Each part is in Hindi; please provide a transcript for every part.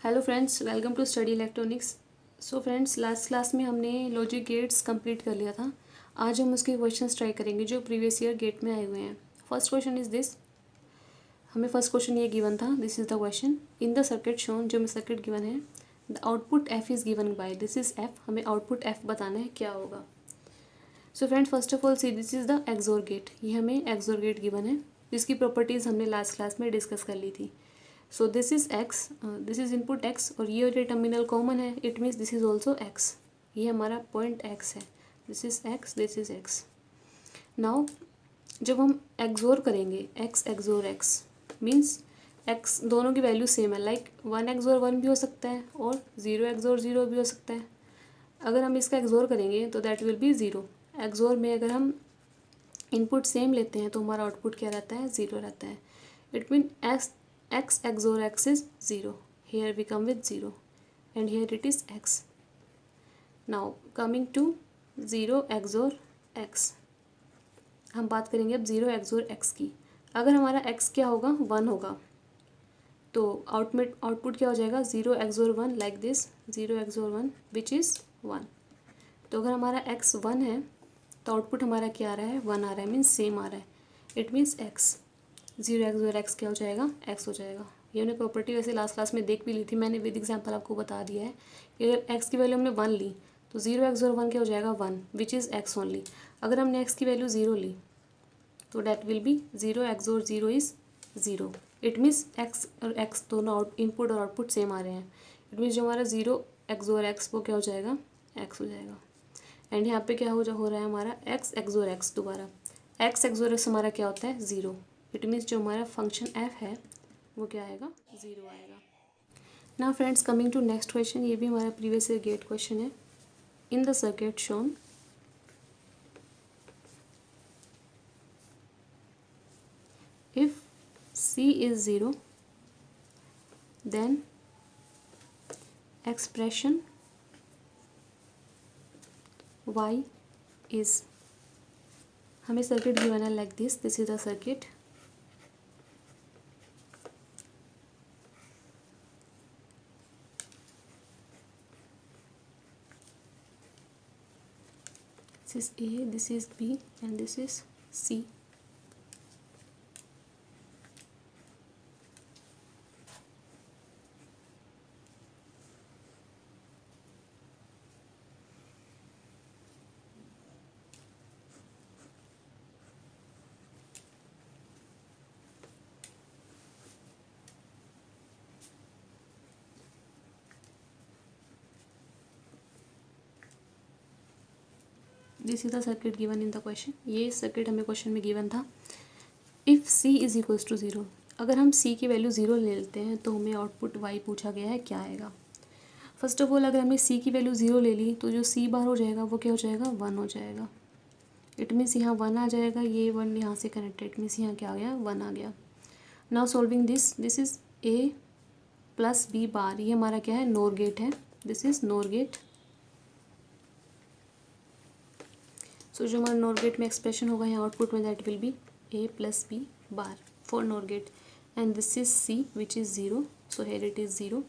Hello friends, welcome to study electronics. So friends, last class में हमने लॉजिक गेट्स कंप्लीट कर लिया था। आज हम उसके क्वेश्चंस ट्राई करेंगे जो प्रीवियस ईयर गेट में आए हुए हैं। First question is this. हमें फर्स्ट क्वेश्चन ये गिवन था, this is the question. In the circuit shown, जो हमें सर्किट गिवन है, the output F is given by, this is F. हमें आउटपुट एफ बताना है क्या होगा। So friends, first of all see this is the XOR gate. ये हमें एक्सोर गेट गिवन है, जिसकी प्रॉपर्टीज़ हमने लास्ट क्लास में डिस्कस कर ली थी। So this is X, this is input X और ये टर्मिनल कॉमन है, it means this is also X. ये हमारा पॉइंट एक्स है, this is X, this is X. Now जब हम एक्सोर करेंगे, X XOR X means X दोनों की वैल्यू सेम है, लाइक 1 एक्सोर 1 भी हो सकता है और 0 एक्सोर 0 भी हो सकता है। अगर हम इसका एक्सोर करेंगे तो दैट विल बी 0। एक्सोर में अगर हम इनपुट सेम लेते हैं तो हमारा आउटपुट क्या रहता है, 0 रहता है। It mean x XOR x is 0. Here we come with 0 and here it is x. Now coming to 0 XOR x, हम बात करेंगे अब 0 XOR x की। अगर हमारा x क्या होगा, 1 होगा, तो आउटपुट क्या हो जाएगा, 0 XOR 1 like this, 0 XOR 1 which is 1। तो अगर हमारा x 1 है तो आउटपुट हमारा क्या आ रहा है, 1 आ रहा है, मीन्स सेम आ रहा है। It means x, 0 XOR x क्या हो जाएगा, x हो जाएगा। ये हमने प्रॉपर्टी वैसे लास्ट क्लास में देख भी ली थी, मैंने विद एग्जांपल आपको बता दिया है कि अगर x की वैल्यू हमने 1 ली तो 0 XOR 1 क्या हो जाएगा, 1 विच इज़ x ओनली। अगर हमने x की वैल्यू 0 ली तो that will be 0 XOR 0 is 0। It means x और x दोनों इनपुट और आउटपुट सेम आ रहे हैं। इट मीन्स जो हमारा 0 XOR x वो क्या हो जाएगा, x हो जाएगा। एंड यहाँ पे क्या हो रहा है हमारा x XOR x, दोबारा x XOR x हमारा क्या होता है, 0। इट मीन्स जो हमारा फंक्शन f है वो क्या आएगा, 0 आएगा। ना friends, coming to next question, ये भी हमारा प्रीवियस ईयर गेट क्वेश्चन है। In the circuit shown, if c is 0 then expression y is, हमें सर्किट गिवन है like this, this is the circuit. This is A, this is B and this is C. This is the circuit given in the question. ये सर्किट हमें क्वेश्चन में गिवन था। If c is equals to 0, अगर हम c की वैल्यू 0 ले लेते हैं तो हमें आउटपुट y पूछा गया है, क्या आएगा। फर्स्ट ऑफ ऑल, अगर हमने c की वैल्यू 0 ले ली तो जो c बार हो जाएगा वो क्या हो जाएगा, 1 हो जाएगा। इट मीन्स यहाँ 1 आ जाएगा, ये 1 यहाँ से कनेक्टेड, मीन्स यहाँ क्या आ गया, 1 आ गया। Now solving this, this is a plus b bar, ये हमारा क्या है, नोर गेट है, दिस इज नोर गेट। सो जो हमारा नोर गेट में एक्सप्रेशन होगा यहाँ आउटपुट में, that will be a plus b bar for NOR gate and this is c which is 0। So here it is 0,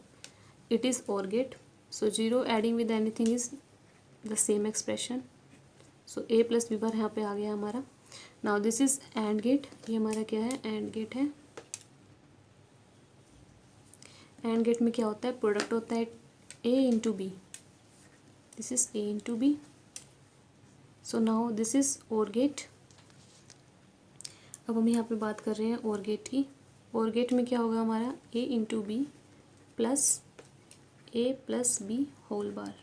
it is OR gate. So 0 adding with anything is the same expression. So a plus b bar यहाँ पे आ गया हमारा। Now this is AND gate, ये हमारा क्या है, एंड गेट है। एंड गेट में क्या होता है, प्रोडक्ट होता है a into B, this is a into B. So now this is OR gate. अब हम यहाँ पे बात कर रहे हैं और गेट की। और गेट में क्या होगा हमारा, a into B plus a plus B whole bar,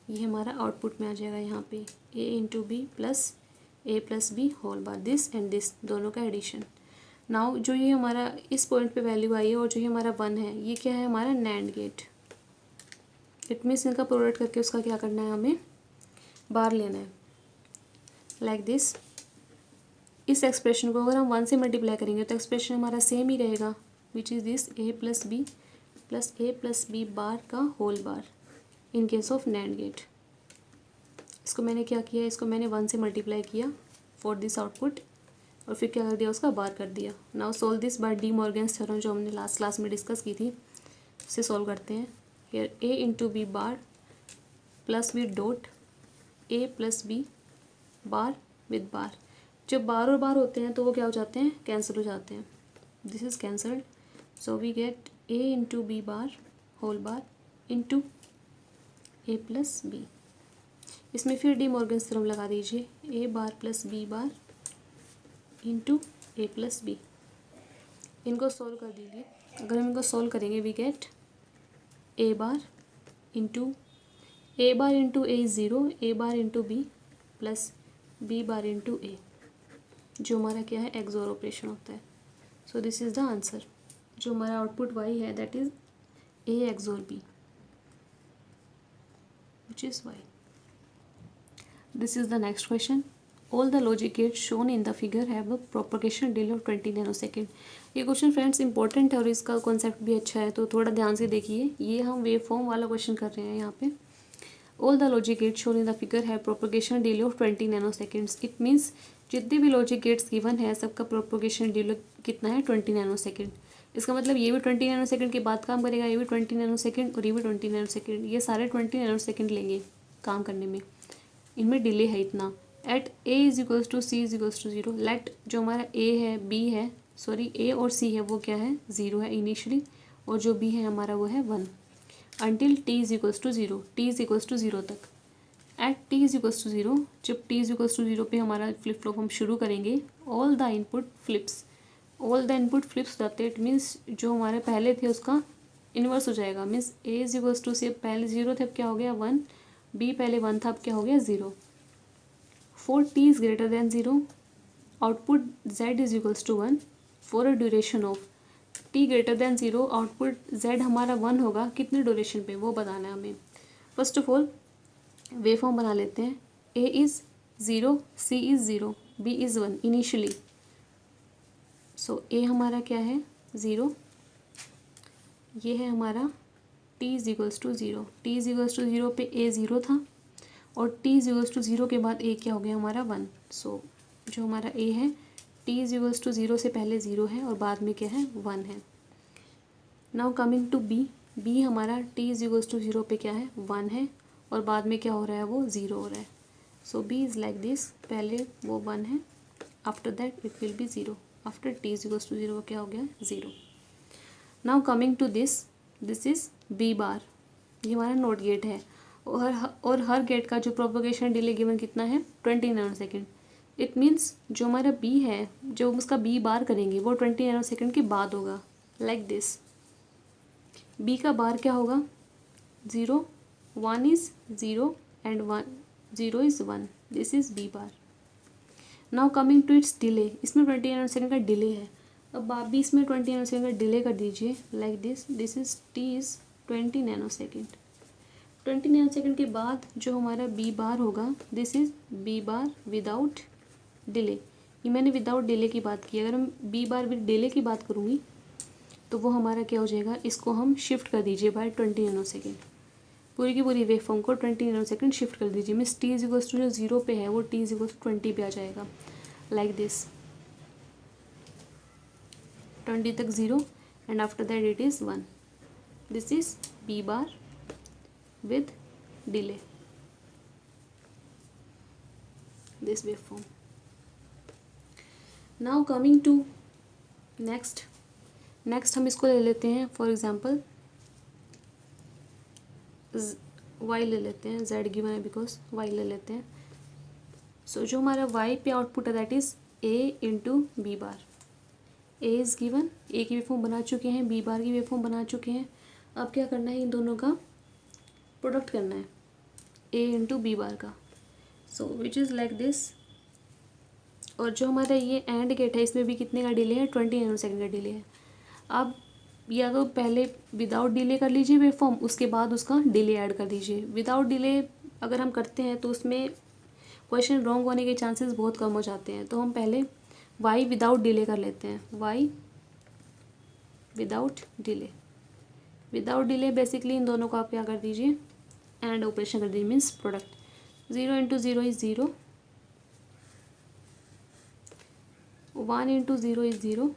ये हमारा आउटपुट में आ जाएगा यहाँ पे a into B plus a plus B whole bar, this and this दोनों का एडिशन। नाउ जो ये हमारा इस पॉइंट पे वैल्यू आई है और जो ये हमारा 1 है, ये क्या है हमारा नैंड गेट। इट मीन्स इनका प्रोडक्ट करके उसका क्या करना है, हमें बार लेना है लाइक दिस। इस एक्सप्रेशन को अगर हम 1 से मल्टीप्लाई करेंगे तो एक्सप्रेशन हमारा सेम ही रहेगा, which is this a plus B bar का whole bar in case of NAND gate. इसको मैंने क्या किया, इसको मैंने 1 से मल्टीप्लाई किया फॉर दिस आउटपुट और फिर क्या कर दिया, उसका बार कर दिया। Now solve this by D Morgan's theorem, जो हमने लास्ट क्लास में डिस्कस की थी। से सॉल्व करते हैं। Here A into B bar plus with dot A plus B bar with bar. जब बार और बार होते हैं तो वो क्या हो जाते हैं, कैंसिल हो जाते हैं। This is cancelled, so we get A into B bar whole bar into A plus B. इसमें फिर डी मॉर्गन्स थ्योरम लगा दीजिए, A bar plus B bar into A plus B. इनको सॉल्व कर दीजिए। अगर हम इनको सॉल्व करेंगे we get A bar into A is zero, A bar into B plus B bar into A, जो हमारा क्या है, एक्सोर ऑपरेशन होता है। सो दिस इज़ द आंसर। जो हमारा आउटपुट वाई है that is A XOR B which is Y. This is the next question. All the logic gates shown in the figure have a propagation delay of 20 nanosecond. ये क्वेश्चन फ्रेंड्स इंपॉर्टेंट है और इसका कॉन्सेप्ट भी अच्छा है, तो थोड़ा ध्यान से देखिए। ये हम वेव फॉर्म वाला क्वेश्चन कर रहे हैं यहाँ पे। All the logic gates shown in the figure have propagation delay of 20 nanoseconds. It means जितने भी लॉजिक गेट्स गिवन है सबका प्रोपगेशन डिले कितना है, 20 नैनोसेकेंड। इसका मतलब ये भी 20 नैनोसेकेंड के बाद काम करेगा, ये भी 20 नैनोसेकेंड और ये भी 20 नैनोसेकेंड, ये सारे 20 नैनोसेकेंड लेंगे काम करने में। इनमें डिले है इतना। At A is equals to C is equals to zero, let जो हमारा ए है बी है सॉरी ए और सी है वो क्या है, ज़ीरो है इनिशियली, और जो बी है हमारा वो है 1 until T is equals to zero, T is equals to zero तक। At T is equals to zero, जब T is equals to zero पे हमारा फ्लिप फ्लॉप हम शुरू करेंगे, ऑल द इनपुट फ्लिप्स जाते हैं। इट मीन्स जो हमारे पहले थे उसका इन्वर्स हो जाएगा। Means A is equals to से पहले ज़ीरो थे, अब क्या हो गया 1, बी पहले 1 था, अब क्या हो गया 0। For T is greater than zero, output z is equals to 1 for a duration of t greater than zero, output z हमारा 1 होगा कितने ड्यूरेशन पे, वो बताना है हमें। First of all wave form बना लेते हैं। a is zero, c is zero, b is 1 initially. So a हमारा क्या है 0, ये है हमारा t is equals to zero. t is equals to zero पे a 0 था और t is equals to zero के बाद a क्या हो गया हमारा 1। सो जो हमारा a है t is equals to zero से पहले 0 है और बाद में क्या है 1 है। Now coming to b, b हमारा t is equals to zero पे क्या है 1 है और बाद में क्या हो रहा है वो 0 हो रहा है। So b is like this, पहले वो 1 है, after that it will be 0, after t is equals to zero क्या हो गया 0। Now coming to this, this is b bar, ये हमारा नोट गेट है और हर गेट का जो प्रोपगेशन डिले गिवन कितना है 20 नैनोसेकेंड। इट मीन्स जो हमारा b है, जो उसका b बार करेंगे वो 20 नैनोसेकेंड के बाद होगा, लाइक दिस। b का बार क्या होगा 0, 1 is 0 and 1 0 is 1, this is b bar. Now coming to its delay, इसमें 20 नैनोसेकेंड का डिले है। अब आप भी इसमें 20 नैनोसेकेंड का डिले कर दीजिए, like this. This is t is 20 nanosecond. 20 nanosecond के बाद जो हमारा b बार होगा, this is b bar without delay. ये मैंने विदाउट डिले की बात की, अगर हम b बार विद डिले की बात करूँगी तो वो हमारा क्या हो जाएगा, इसको हम शिफ्ट कर दीजिए बाय 20 नैनोसेकेंड। पूरी की पूरी वेव फॉर्म को 20 नैनोसेकेंड शिफ्ट कर दीजिए। Means T is equals to जो 0 पे है वो t इज इक्वल्स टू 20 पे आ जाएगा, लाइक दिस। 20 तक 0 and after that it is 1। This is b bar with delay, this waveform. Now coming to next हम इसको ले लेते हैं, फॉर एग्जाम्पल y ले लेते हैं, z गिवन है बिकॉज y ले लेते हैं। सो जो हमारा y पे आउटपुट है that is a into B bar. a is given, a की वेवफॉर्म बना चुके हैं, b बार की वेवफॉर्म बना चुके हैं। अब क्या करना है, इन दोनों का प्रोडक्ट करना है a इंटू बी बार का। सो विच इज़ लाइक दिस। और जो हमारा ये एंड गेट है इसमें भी कितने का डिले है 20 नैनोसेकेंड का डिले है। अब या तो पहले विदाउट डिले कर लीजिए वेव फॉर्म, उसके बाद उसका डिले ऐड कर दीजिए। विदाउट डिले अगर हम करते हैं तो उसमें क्वेश्चन रॉन्ग होने के चांसेस बहुत कम हो जाते हैं। तो हम पहले y विदाउट डिले कर लेते हैं, y without delay. Without delay basically इन दोनों को आप क्या कर दीजिए, एंड ऑपरेशन कर दीजिए, means product. 0 into 0 is 0, 1 into 0 is 0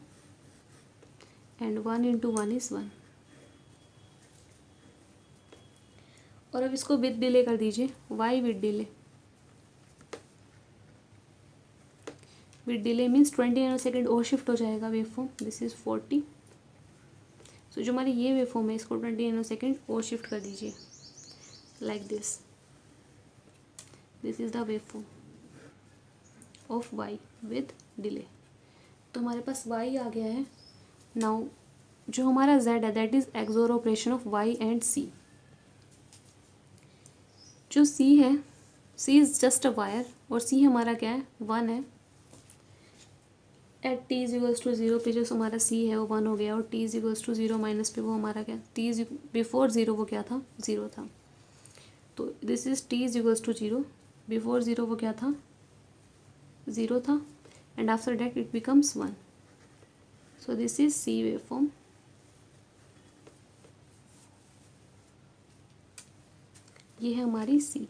and 1 into 1 is 1। और अब इसको विद डिले कर दीजिए, Y with delay. With delay means 20 nano second और शिफ्ट हो जाएगा वेव फॉर्म। This is 40। सो जो हमारी ये वेव फॉर्म है इसको 20 नैनो सेकेंड और शिफ्ट कर दीजिए like this. This is the wave form of Y with delay. तो हमारे पास वाई आ गया है। नाउ जो हमारा जेड है that is XOR operation of Y and C. जो सी है, C is just a wire और सी हमारा क्या है, 1 है। At T is equals to 0 पे जो हमारा सी है वो 1 हो गया, और T is equals to 0 minus पे वो हमारा क्या, टी इज बिफोर 0 वो क्या था, 0 था। तो this is T is equals to 0, before 0 वो क्या था, 0 था, and after that it becomes 1। So this is C wave form. ये है हमारी सी,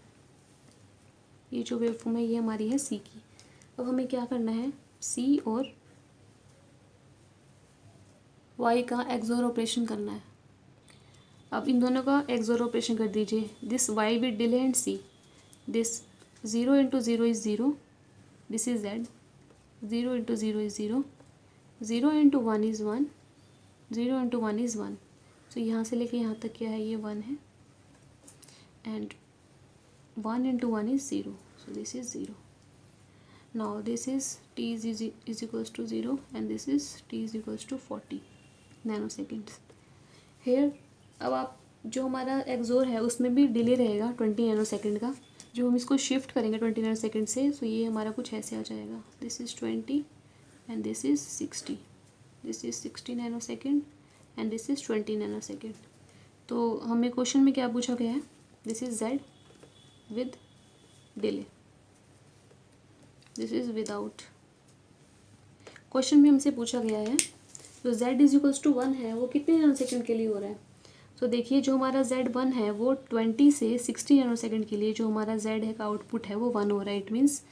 ये जो वेव फॉर्म है ये हमारी है सी की। अब हमें क्या करना है, सी और वाई का एक्सोर ऑपरेशन करना है। अब इन दोनों का एक्सोर ऑपरेशन कर दीजिए। This Y with delay and C, this 0 into 0 is 0, this is Z, 0 into 0 is 0, 0 into 1 is 1, 0 into 1 is 1। तो यहाँ से लेके यहाँ तक क्या है, ये 1 है, and 1 into 1 is 0, so this is 0। Now this is t is equals to 0 and this is t is equals to 40 nano seconds. Here अब आप जो हमारा एक्सोर है उसमें भी डिले रहेगा 20 नैनो सेकेंड का। जो हम इसको शिफ्ट करेंगे 20 नैनो सेकेंड से, तो ये हमारा कुछ ऐसे आ जाएगा। This is 20 and this is 60, this is 60 nano second and this is 20 nano second. तो हमें क्वेश्चन में क्या पूछा गया है, this is Z with delay, this is without. Question में हमसे पूछा गया है जो z इज इक्वल्स टू 1 है वो कितने नैनो सेकेंड के लिए हो रहा है। तो देखिए जो हमारा z1 है वो 20 से 60 नैनो सेकेंड के लिए जो हमारा z है का आउटपुट है वो 1 हो रहा है। It means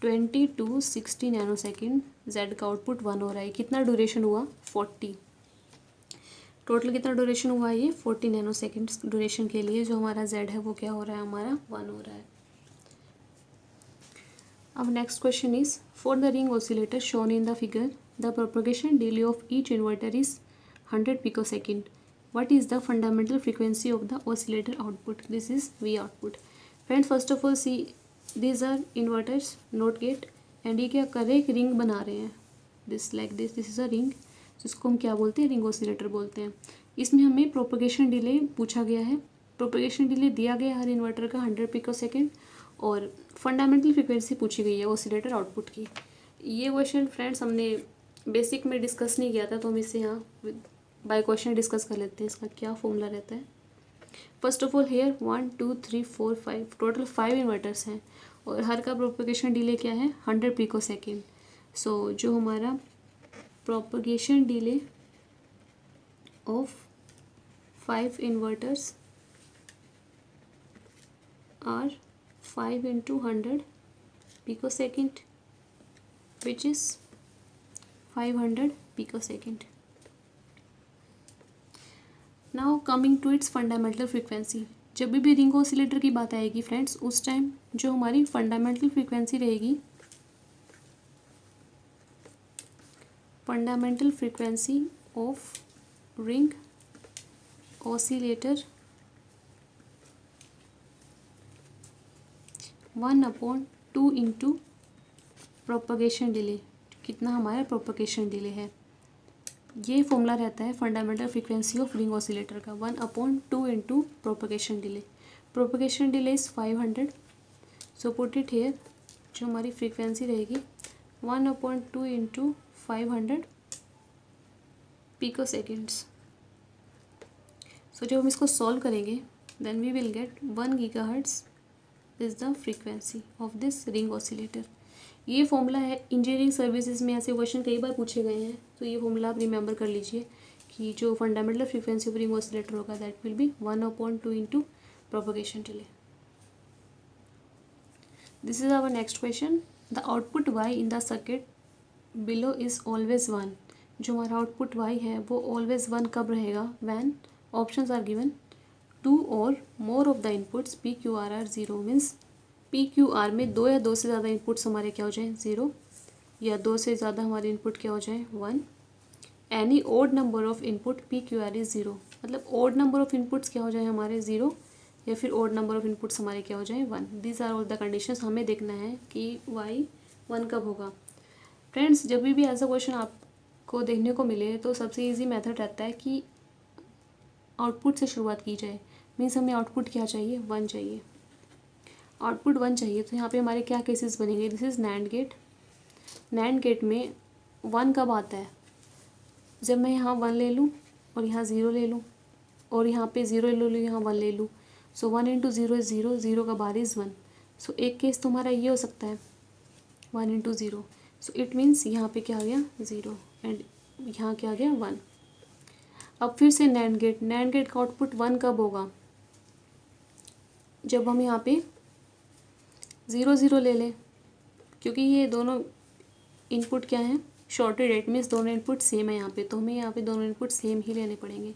20 to 60 nano second z का आउटपुट 1 हो रहा है। कितना ड्यूरेशन हुआ, 40। टोटल कितना ड्यूरेशन हुआ, ये 40 नैनो सेकेंड ड्यूरेशन के लिए जो हमारा z है वो क्या हो रहा है, हमारा 1 हो रहा है। अब next question is, for the ring oscillator shown in the figure the propagation delay of each inverter is 100 picosecond. What is the fundamental frequency of the oscillator output? This is V output. Friends, first of all see these are inverters, not gate, and ये क्या कर रहे हैं, एक रिंग बना रहे हैं, this like this is a ring. इसको हम क्या बोलते हैं, रिंग ऑसिलेटर बोलते हैं। इसमें हमें प्रोपगेशन डिले पूछा गया है। प्रोपगेशन डिले दिया गया हर इन्वर्टर का 100 पिकोसेकंड, और फंडामेंटल फ्रिक्वेंसी पूछी गई है ऑसिलेटर आउटपुट की। ये क्वेश्चन फ्रेंड्स हमने बेसिक में डिस्कस नहीं किया था, तो हम इसे यहाँ बाय क्वेश्चन डिस्कस कर लेते हैं। इसका क्या फॉर्मूला रहता है। First of all here 1 2 3 4 5 total 5 inverters हैं, और हर का प्रोपगेशन डिले क्या है, 100 पिको सेकेंड। सो जो हमारा propagation delay of 5 inverters are 5 into 100 pico second which is 500 pico second. Now coming to its fundamental frequency. जब भी रिंग ऑसिलेटर की बात आएगी फ्रेंड्स, उस टाइम जो हमारी फंडामेंटल फ्रीक्वेंसी रहेगी, fundamental frequency of ring oscillator 1/2 into propagation delay. कितना हमारा प्रोपगेशन डिले है, ये फॉर्मूला रहता है fundamental frequency of ring oscillator का, 1/2 into propagation delay. Propagation delay is 500, so put it here. जो हमारी फ्रीक्वेंसी रहेगी 1/2 इंटू 500 पिको सेकेंड्स। सो जब हम इसको सॉल्व करेंगे then we will get 1 gigahertz is the frequency of this ring oscillator. ये फॉर्मूला है, इंजीनियरिंग सर्विसेज में ऐसे क्वेश्चन कई बार पूछे गए हैं, तो ये फॉर्मूला आप रिमेंबर कर लीजिए कि जो fundamental frequency of ring oscillator होगा that will be 1/2 into propagation delay. This is our next question. The output Y in the circuit below is always 1। जो हमारा आउटपुट वाई है वो ऑलवेज 1 कब रहेगा, वैन ऑप्शंस आर गिवन 2 और more of the inputs P Q R are zero means P Q R में 2 या 2 से ज़्यादा इनपुट्स हमारे क्या हो जाएं 0, या 2 से ज़्यादा हमारे इनपुट क्या हो जाएं 1। Any odd number of input P Q R is 0, मतलब ओड नंबर ऑफ इनपुट्स क्या हो जाए हमारे 0, या फिर ओड नंबर ऑफ इनपुट्स हमारे क्या हो जाए 1। These are all the conditions. हमें देखना है कि वाई 1 कब होगा। फ्रेंड्स, जब भी ऐसा क्वेश्चन आपको देखने को मिले तो सबसे ईजी मेथड रहता है कि आउटपुट से शुरुआत की जाए। मीन्स हमें आउटपुट क्या चाहिए 1 चाहिए, आउटपुट 1 चाहिए। तो यहाँ पे हमारे क्या केसेस बनेंगे, this is NAND gate. NAND gate में 1 कब आता है, जब मैं यहाँ 1 ले लूँ और यहाँ 0 ले लूँ, और यहाँ पे 0 ले लूँ, यहाँ 1 ले लूँ। सो 1 इंटू 0 इज़ 0, 0 का बार इज़ 1। सो एक केस तो हमारा ये हो सकता है 1 इंटू 0। सो इट मीन्स यहाँ पे क्या आ गया 0 एंड यहाँ क्या आ गया 1। अब फिर से नैंड गेट, नैंड गेट का आउटपुट 1 कब होगा, जब हम यहाँ पे 0 0 ले लें, क्योंकि ये दोनों इनपुट क्या हैं शॉर्टेड, इट मीन्स दोनों इनपुट सेम है यहाँ पे, तो हमें यहाँ पे दोनों इनपुट सेम ही लेने पड़ेंगे।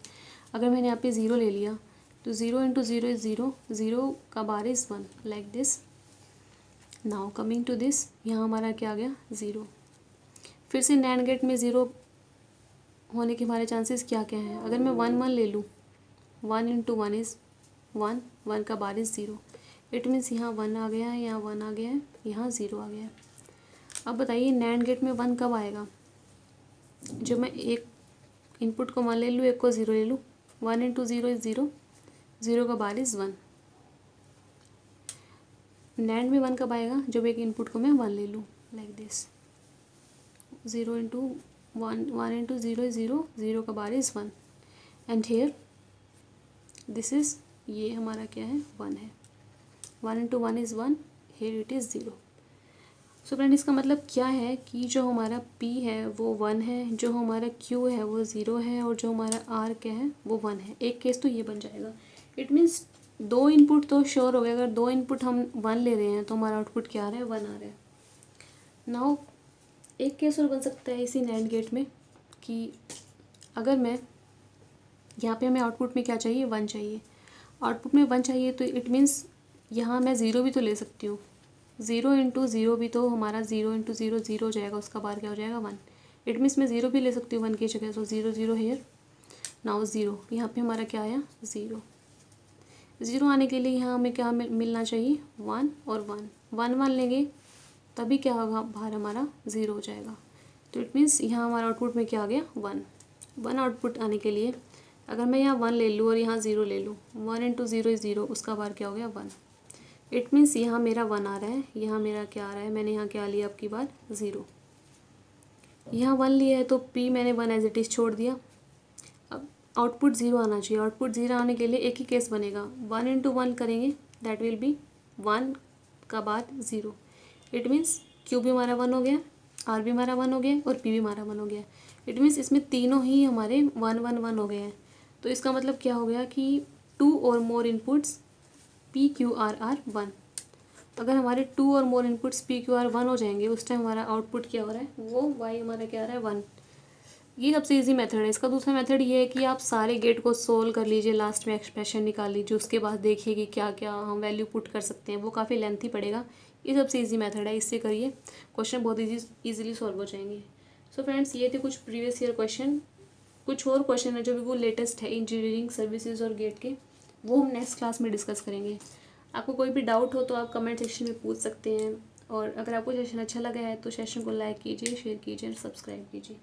अगर मैंने यहाँ पे 0 ले लिया तो 0 इंटू 0 इज़ 0, 0 का bar is 1, like this. Now coming to this, यहाँ हमारा क्या आ गया 0। फिर से नैंड गेट में 0 होने के हमारे चांसेस क्या क्या हैं। अगर मैं 1 1 ले लूँ, 1 इंटू 1 इज़ 1, 1 का बार इज़ 0। इट मीन्स यहाँ 1 आ गया है, यहाँ 1 आ गया है, यहाँ 0 आ गया है। अब बताइए नैंड गेट में 1 कब आएगा, जब मैं एक इनपुट को 1 ले लूँ, एक को 0 ले लूँ। 1 इंटू 0 इज़ 0, 0 का बार इज़ 1। नैंड में 1 कब आएगा, जब एक इनपुट को मैं 1 ले लूँ, like this. 0 into 1, 1 into 0 is 0, 0 का bar is 1 and here this is, ये हमारा क्या है 1 है। 1 into 1 is 1, here it is 0। So friend, इसका मतलब क्या है कि जो हमारा P है वो 1 है, जो हमारा Q है वो 0 है, और जो हमारा R क्या है वो 1 है। एक केस तो ये बन जाएगा। इट मीन्स 2 इनपुट तो श्योर हो गया। अगर 2 इनपुट हम 1 ले रहे हैं तो हमारा आउटपुट क्या आ रहा है 1 आ रहा है। नाउ एक केस और बन सकता है इसी नैंड गेट में कि अगर मैं यहाँ पे हमें आउटपुट में क्या चाहिए 1 चाहिए, आउटपुट में 1 चाहिए, तो इट मीन्स यहाँ मैं 0 भी तो ले सकती हूँ। 0 इंटू 0 भी तो हमारा 0 इंटू 0 0 हो जाएगा, उसका बार क्या हो जाएगा 1। इट मीन्स मैं 0 भी ले सकती हूँ 1 की जगह। सो 0 0 हेयर, नाउ 0, यहाँ पे हमारा क्या आया 0। 0 आने के लिए यहाँ हमें क्या मिलना चाहिए 1 और 1, 1 1 लेंगे तभी क्या होगा, बाहर हमारा 0 हो जाएगा। तो इट मीन्स यहाँ हमारा आउटपुट में क्या आ गया 1। 1 आउटपुट आने के लिए अगर मैं यहाँ 1 ले लूँ और यहाँ 0 ले लूँ, 1 इंटू 0 इज़ 0, उसका बार क्या हो गया 1। इट मीन्स यहाँ मेरा 1 आ रहा है, यहाँ मेरा क्या आ रहा है, मैंने यहाँ क्या लिया आपकी बार 0। यहाँ 1 लिया है तो P मैंने 1 एज इट इज़ छोड़ दिया। अब आउटपुट 0 आना चाहिए। आउटपुट 0 आने के लिए एक ही केस बनेगा, 1 इंटू 1 करेंगे, दैट विल बी 1 का बार 0। इट मीन्स Q भी हमारा 1 हो गया, R भी हमारा 1 हो गया और P भी हमारा 1 हो गया। इट मीन्स इसमें तीनों ही हमारे 1 1 1 हो गए हैं। तो इसका मतलब क्या हो गया कि 2 और more inputs P Q R R 1। अगर हमारे 2 और more inputs P Q R 1 हो जाएंगे, उस टाइम हमारा आउटपुट क्या हो रहा है, वो Y हमारा क्या आ रहा है 1। ये सबसे इजी मेथड है। इसका दूसरा मेथड ये है कि आप सारे गेट को सोल्व कर लीजिए, लास्ट में एक्सप्रेशन निकाल लीजिए, उसके बाद देखिए कि क्या क्या हम वैल्यू पुट कर सकते हैं। वो काफ़ी लेंथी पड़ेगा। ये सबसे इजी मेथड है, इससे करिए, क्वेश्चन बहुत ईजिली सॉल्व हो जाएंगे। सो फ्रेंड्स, ये थे कुछ प्रीवियस ईयर क्वेश्चन। कुछ और क्वेश्चन है जो भी वो लेटेस्ट है इंजीनियरिंग सर्विसेज और गेट के, वो हम नेक्स्ट क्लास में डिस्कस करेंगे। आपको कोई भी डाउट हो तो आप कमेंट सेक्शन में पूछ सकते हैं, और अगर आपको सेशन अच्छा लगा है तो सेशन को लाइक कीजिए, शेयर कीजिए और सब्सक्राइब कीजिए।